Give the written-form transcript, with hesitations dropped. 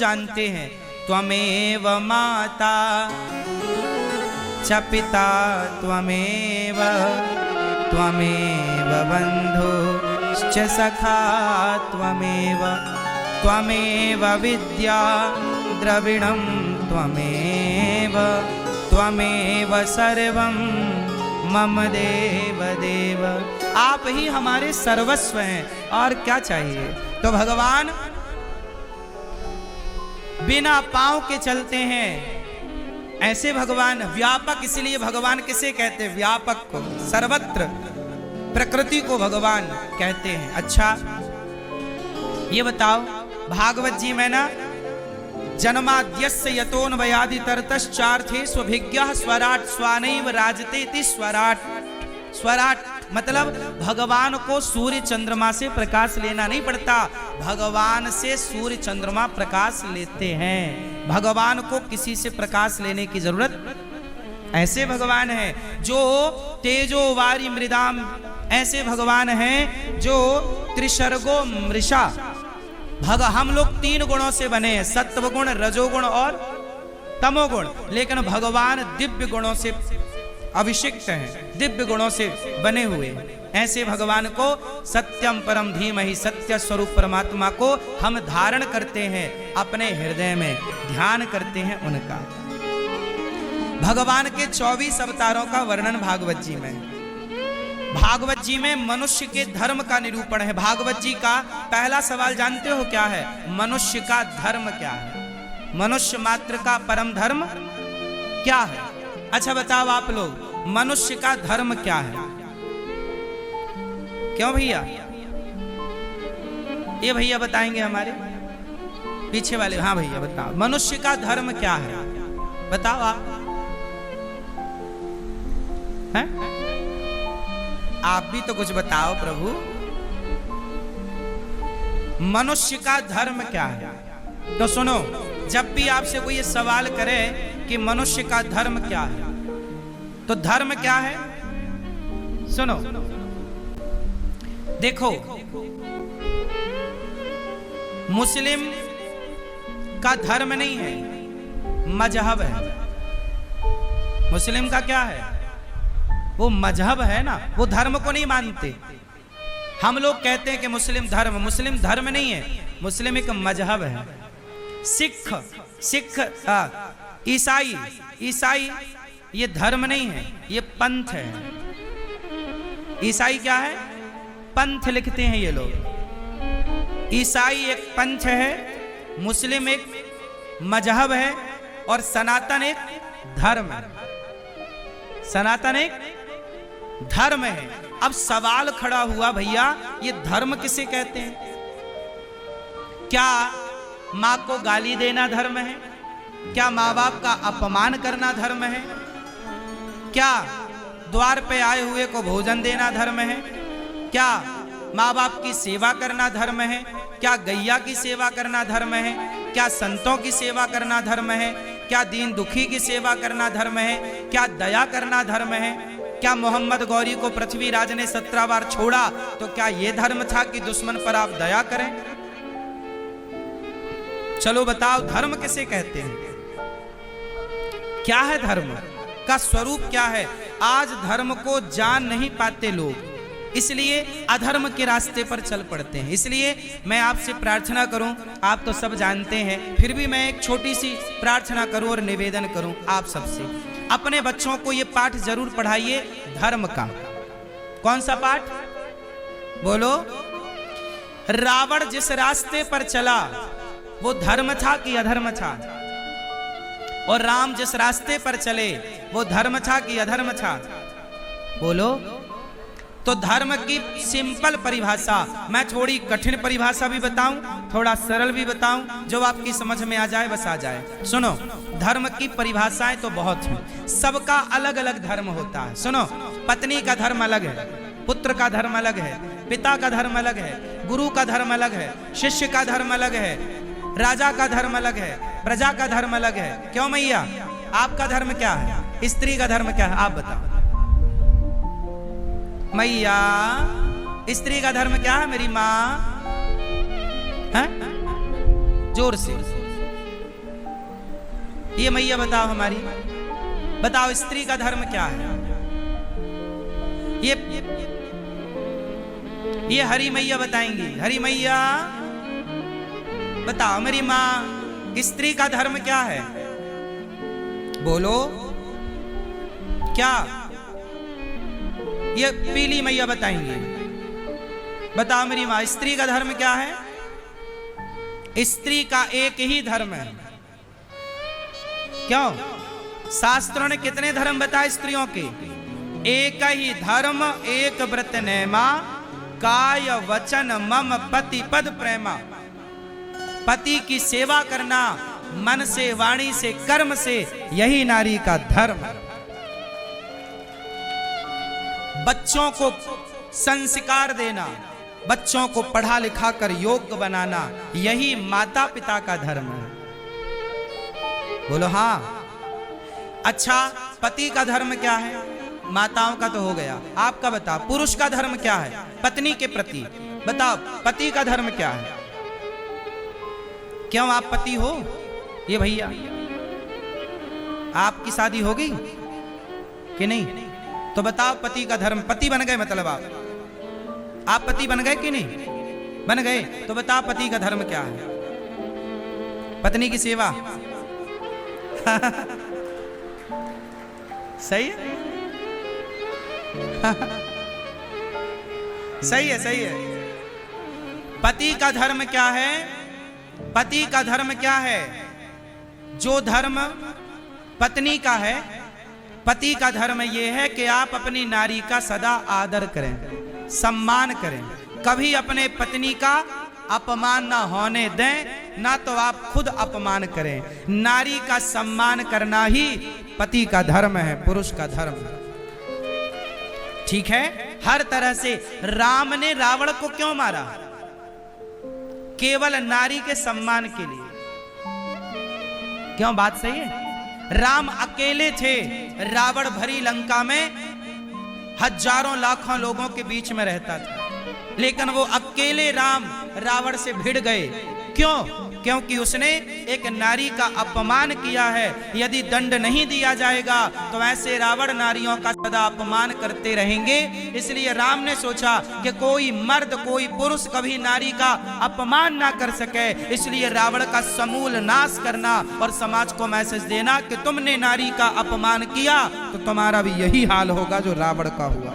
जानते हैं। त्वमेव माता च पिता त्वमेव, त्वमेव बन्धुश्च सखा त्वमेव, त्वमेव विद्या द्रविणं त्वमेव, त्वमेव सर्वं मम देव देव। आप ही हमारे सर्वस्व हैं, और क्या चाहिए। तो भगवान बिना पांव के चलते हैं, ऐसे भगवान व्यापक। इसलिए भगवान किसे कहते हैं? व्यापक को, सर्वत्र प्रकृति को भगवान कहते हैं। अच्छा ये बताओ, भागवत जी में ना जन्माद्यस्य यतोन्वयादि तरतश्चार्थे स्वभिज्ञः स्वराट स्वानैव राजतेति स्वराट। स्वराट मतलब भगवान को सूर्य चंद्रमा से प्रकाश लेना नहीं पड़ता, भगवान से सूर्य चंद्रमा प्रकाश लेते हैं। भगवान को किसी से प्रकाश लेने की जरूरत। ऐसे भगवान है जो तेजो वारी मृदाम, ऐसे भगवान हैं जो त्रिशर्गो मृषा। हम लोग 3 गुणों से बने हैं, सत्व गुण, रजोगुण और तमोगुण, लेकिन भगवान दिव्य गुणों से अभिषिक्त हैं, दिव्य गुणों से बने हुए। ऐसे भगवान को सत्यम परम धीमहि, सत्य स्वरूप परमात्मा को हम धारण करते हैं, अपने हृदय में ध्यान करते हैं उनका। भगवान के 24 अवतारों का वर्णन भागवत जी में। भागवत जी में मनुष्य के धर्म का निरूपण है। भागवत जी का पहला सवाल जानते हो क्या है? मनुष्य का धर्म क्या है? मनुष्य मात्र का परम धर्म क्या है? अच्छा बताओ आप लोग, मनुष्य का धर्म क्या है? क्यों भैया? ये भैया बताएंगे हमारे पीछे वाले। हाँ भैया बताओ, मनुष्य का धर्म क्या है? बताओ आप। हैं? आप भी तो कुछ बताओ प्रभु। मनुष्य का धर्म क्या है? तो सुनो, जब भी आपसे कोई ये सवाल करे कि मनुष्य का धर्म क्या है, तो धर्म क्या है? सुनो, देखो, मुस्लिम का धर्म नहीं है, मजहब है। मुस्लिम का क्या है? वो मजहब है ना, वो धर्म को नहीं मानते। हम लोग कहते हैं कि मुस्लिम धर्म, मुस्लिम धर्म नहीं है, मुस्लिम एक मजहब है। सिख, ईसाई, ईसाई ये धर्म नहीं है, ये पंथ है। ईसाई क्या है? पंथ लिखते हैं ये लोग। ईसाई एक पंथ है, मुस्लिम एक मजहब है, और सनातन एक धर्म है। सनातन एक धर्म है। अब सवाल खड़ा हुआ, भैया ये धर्म किसे कहते हैं? क्या माँ को गाली देना धर्म है? क्या माँ बाप का अपमान करना धर्म है? क्या द्वार पे आए हुए को भोजन देना धर्म है? क्या माँ बाप की सेवा करना धर्म है? क्या गैया की सेवा करना धर्म है? क्या संतों की सेवा करना धर्म है? क्या दीन दुखी की सेवा करना धर्म है? क्या दया करना धर्म है? क्या मोहम्मद गौरी को पृथ्वीराज ने 17 बार छोड़ा, तो क्या यह धर्म था कि दुश्मन पर आप दया करें? चलो बताओ, धर्म किसे कहते हैं? क्या है धर्म का स्वरूप? क्या है? आज धर्म को जान नहीं पाते लोग, इसलिए अधर्म के रास्ते पर चल पड़ते हैं। इसलिए मैं आपसे प्रार्थना करूं, आप तो सब जानते हैं, फिर भी मैं एक छोटी सी प्रार्थना करूं और निवेदन करूं आप सबसे, अपने बच्चों को ये पाठ जरूर पढ़ाइए धर्म का। कौन सा पाठ? बोलो। रावण जिस रास्ते पर चला वो धर्म था कि अधर्म था? और राम जिस रास्ते पर चले वो धर्म था कि अधर्म था? बोलो। तो धर्म की सिंपल परिभाषा, मैं थोड़ी कठिन परिभाषा भी बताऊं, थोड़ा सरल भी बताऊं, जो आपकी समझ में आ जाए बस आ जाए। सुनो, धर्म की परिभाषाएं तो बहुत हैं, सबका अलग अलग धर्म होता है। सुनो, पत्नी का धर्म अलग है, पुत्र का धर्म अलग है, पिता का धर्म अलग है, गुरु का धर्म अलग है, शिष्य का धर्म अलग है, राजा का धर्म अलग है, प्रजा का धर्म अलग है। क्यों मैया, आपका धर्म क्या है? स्त्री का धर्म क्या है? आप बताओ मैया, स्त्री का धर्म क्या है? मेरी माँ है? जोर से ये मैया बताओ हमारी, बताओ स्त्री का धर्म क्या है? ये हरी मैया बताएंगी। हरी मैया बताओ मेरी माँ, स्त्री का धर्म क्या है? बोलो क्या? ये पीली मैया बताएंगी। बताओ मेरी माँ, स्त्री का धर्म क्या है? स्त्री का एक ही धर्म है। क्यों? शास्त्रों ने कितने धर्म बताए स्त्रियों के? एक ही धर्म, एक व्रत नेमा, काय वचन मम पति पद प्रेमा। पति की सेवा करना मन से, वाणी से, कर्म से, यही नारी का धर्म। बच्चों को संस्कार देना, बच्चों को पढ़ा लिखा कर योग्य बनाना, यही माता पिता का धर्म है। बोलो हाँ। अच्छा, पति का धर्म क्या है? माताओं का तो हो गया, आपका बताओ पुरुष का धर्म क्या है पत्नी के प्रति? बताओ पति का धर्म क्या है? क्यों आप पति हो? ये भैया आपकी हो गई कि नहीं? तो बताओ पति का धर्म, पति बन गए मतलब आप पति बन गए कि नहीं? बन गए। तो बताओ पति का धर्म क्या है? पत्नी की सेवा। सही है? सही है, सही है। पति का धर्म क्या है? पति का धर्म क्या है? जो धर्म पत्नी का है, पति का धर्म यह है कि आप अपनी नारी का सदा आदर करें, सम्मान करें, कभी अपने पत्नी का अपमान ना होने दें, ना तो आप खुद अपमान करें। नारी का सम्मान करना ही पति का धर्म है, पुरुष का धर्म है। ठीक है? हर तरह से राम ने रावण को क्यों मारा? केवल नारी के सम्मान के लिए। क्यों? बात सही है। राम अकेले थे, रावण भरी लंका में हजारों लाखों लोगों के बीच में रहता था, लेकिन वो अकेले राम रावण से भिड़ गए। क्यों? क्योंकि उसने एक नारी का अपमान किया है। यदि दंड नहीं दिया जाएगा तो ऐसे रावण नारियों का सदा अपमान करते रहेंगे। इसलिए राम ने सोचा कि कोई मर्द, कोई पुरुष कभी नारी का अपमान ना कर सके, इसलिए रावण का समूल नाश करना और समाज को मैसेज देना कि तुमने नारी का अपमान किया तो तुम्हारा भी यही हाल होगा जो रावण का हुआ।